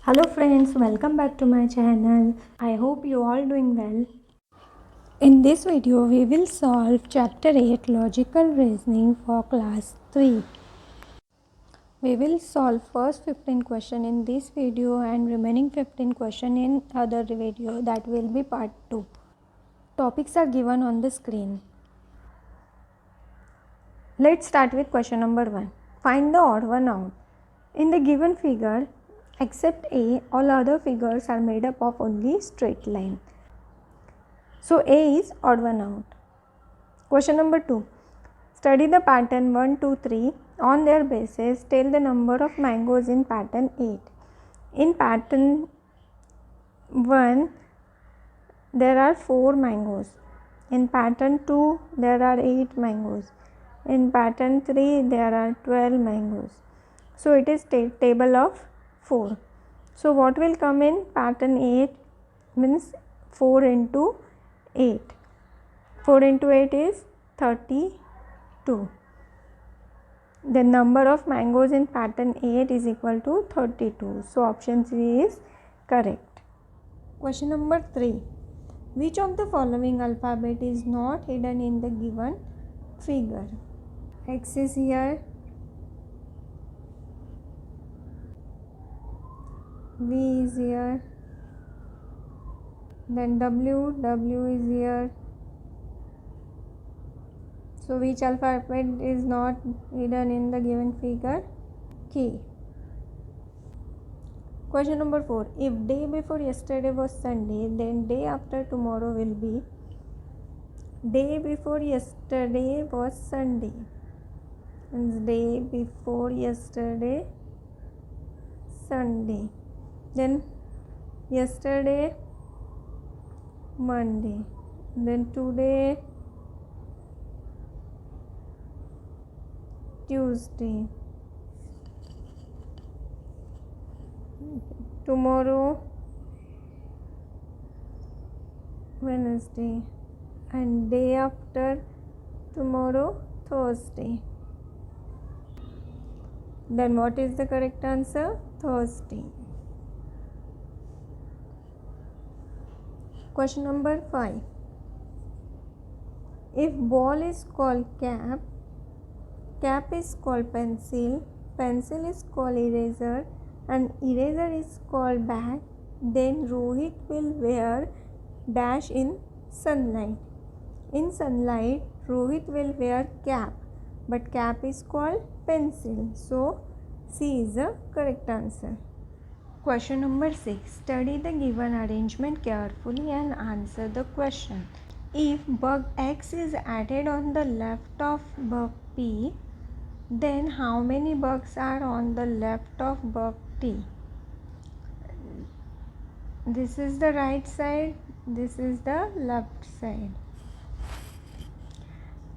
Hello friends, welcome back to my channel. I hope you all doing well. In this video we will solve chapter 8 logical reasoning for class 3. We will solve first 15 question in this video and remaining 15 question in other video, that will be part 2. Topics are given on the screen. Let's start with question number 1. Find the odd one out. In the given figure, except A, all other figures are made up of only straight line. So A is odd one out. Question number 2. Study the pattern 1, 2, 3. On their basis, tell the number of mangoes in pattern 8. In pattern 1, there are 4 mangoes. In pattern 2, there are 8 mangoes. In pattern 3, there are 12 mangoes. So it is table of 4. So what will come in pattern 8 means 4 into 8. 4 into 8 is 32. The number of mangoes in pattern 8 is equal to 32. So option C is correct. Question number 3. Which of the following alphabet is not hidden in the given figure? X is here, V is here, then W is here. So which alphabet is not hidden in the given figure? K. Question number 4. If day before yesterday was Sunday, then day after tomorrow will be. Day before yesterday was Sunday. Means day before yesterday, Sunday. Then yesterday, Monday. Then today, Tuesday. Tomorrow, Wednesday. And day after tomorrow, Thursday. Then what is the correct answer? Thursday. Question number 5. If ball is called cap, cap is called pencil, pencil is called eraser, and eraser is called bag, then Rohit will wear dash in sunlight. In sunlight, Rohit will wear cap, but cap is called pencil. So C is the correct answer. Question number 6. Study the given arrangement carefully and answer the question. If bug X is added on the left of bug P, then how many bugs are on the left of bug T? This is the right side, this is the left side.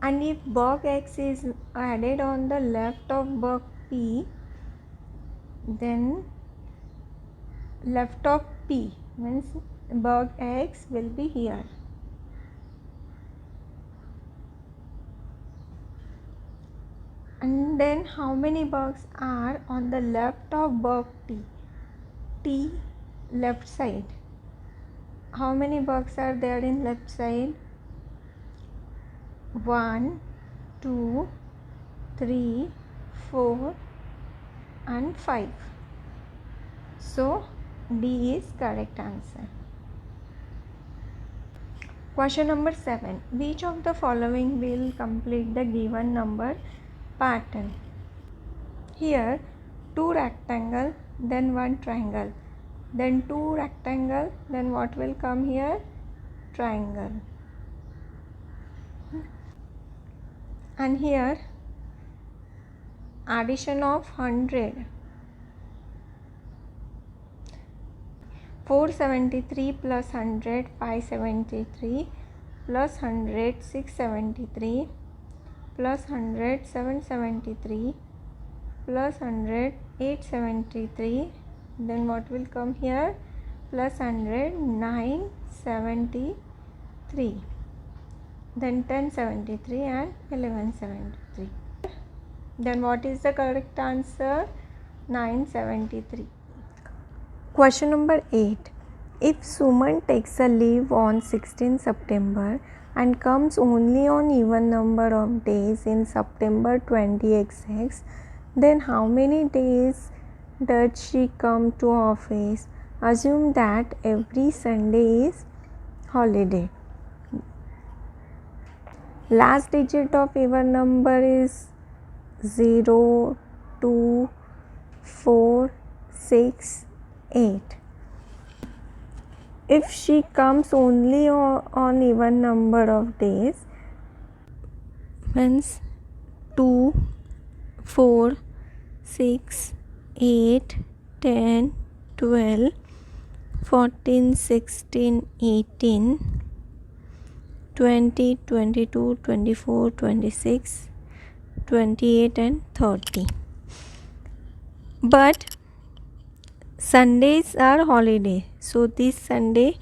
And if bug X is added on the left of bug P, then left of P means bug X will be here. And then how many bugs are on the left of bug T? T left side. How many bugs are there in left side? 1, 2, 3, 4 and 5. So D is correct answer. Question number 7. Which of the following will complete the given number pattern? Here 2 rectangle, then 1 triangle, then 2 rectangle, then what will come here? Triangle. And here addition of 100. 473 plus 100, 573 plus 100, 673 plus 100, 773 plus 100, 873. Then what will come here? Plus 100, 973. Then 1073 and 1173. Then what is the correct answer? 973. Question number 8. If Suman takes a leave on 16 September and comes only on even number of days in September 20XX, then how many days does she come to office? Assume that every Sunday is holiday. Last digit of even number is 0, 2, 4, 6, 8. If she comes only on even number of days, means 2, 4, 6, 8, 10, 12, 14, 16, 18, 20, 22, 24, 26, 28 and 30. But Sundays are holiday, so this Sunday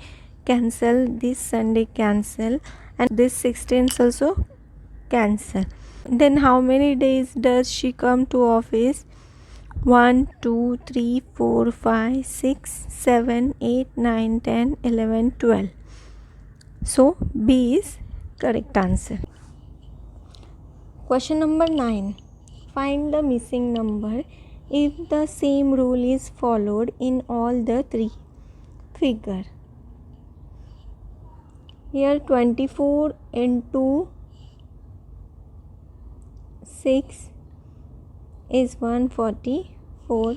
cancel, this Sunday cancel, and this 16th also cancel. Then how many days does she come to office? 1, 2, 3, 4, 5, 6, 7, 8, 9, 10, 11, 12. So B is correct answer. Question number 9. Find the missing number if the same rule is followed in all the three figures. Here 24 into 6 is 144.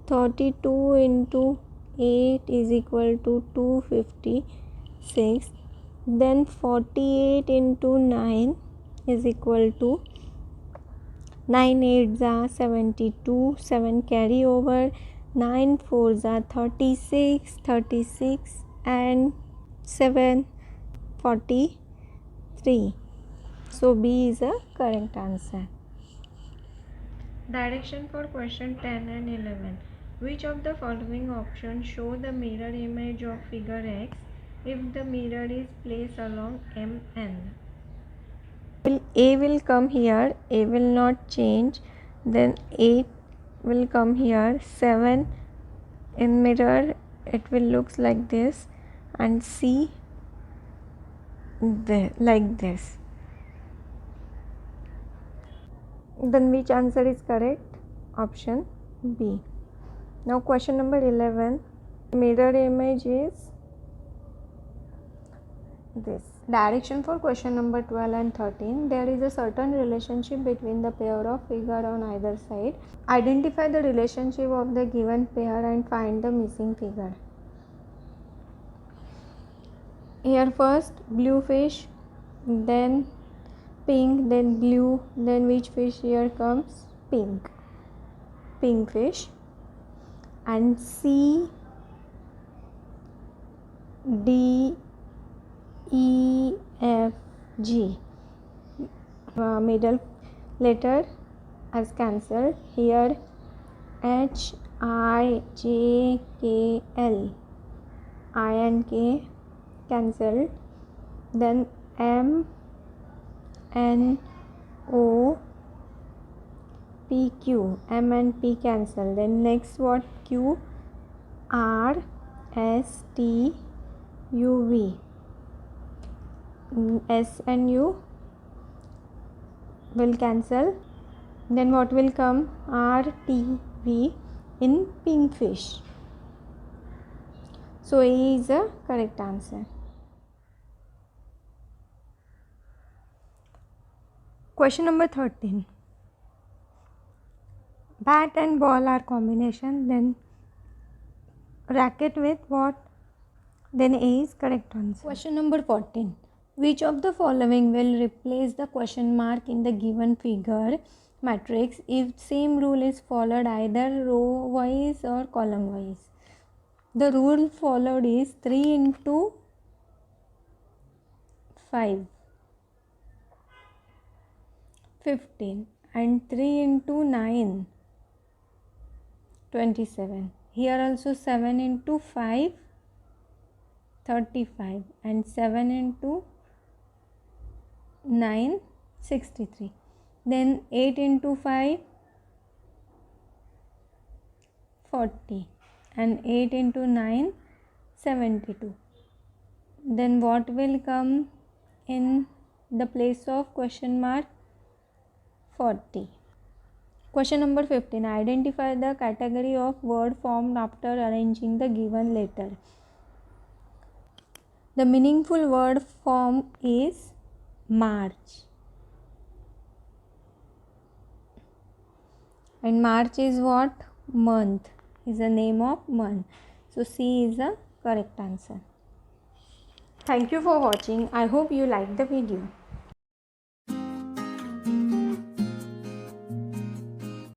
32 into 8 is equal to 256. Then 48 into 9 is equal to 9 8s are 72, 7 carry over, 9 4s are 36, 36 and 7 43. So B is a correct answer. Direction for question 10 and 11. Which of the following options show the mirror image of figure X if the mirror is placed along MN? A will come here, A will not change, then 8 will come here, 7 in mirror it will looks like this, and C like this. Then which answer is correct? Option B. Now question number 11. Mirror image is this. Direction for question number 12 and 13. There is a certain relationship between the pair of figure on either side. Identify the relationship of the given pair and find the missing figure. Here first blue fish, then pink, then blue, then which fish here comes? Pink. Pink fish. And C, D, E, F, G. Middle letter as cancelled. Here H, I, J, K, L. I and K cancelled. Then M, N, O, P, Q. M and P cancel. Then next what? Q, R, S, T, U, V. S and U will cancel. Then what will come? R, T, V in pink fish. So A is the correct answer. Question number 13. Bat and ball are combination, then racket with what? Then A is correct answer. Question number 14. Which of the following will replace the question mark in the given figure matrix if same rule is followed either row wise or column wise? The rule followed is 3 into 5, 15, and 3 into 9, 27. Here also 7 into 5, 35, and 7 into 9, 63. Then 8 into 5, 40, and 8 into 9, 72. Then what will come in the place of question mark? 40. Question number 15. Identify the category of word formed after arranging the given letter. The meaningful word form is March. And March is what? Month. Is the name of month. So C is the correct answer. Thank you for watching. I hope you liked the video.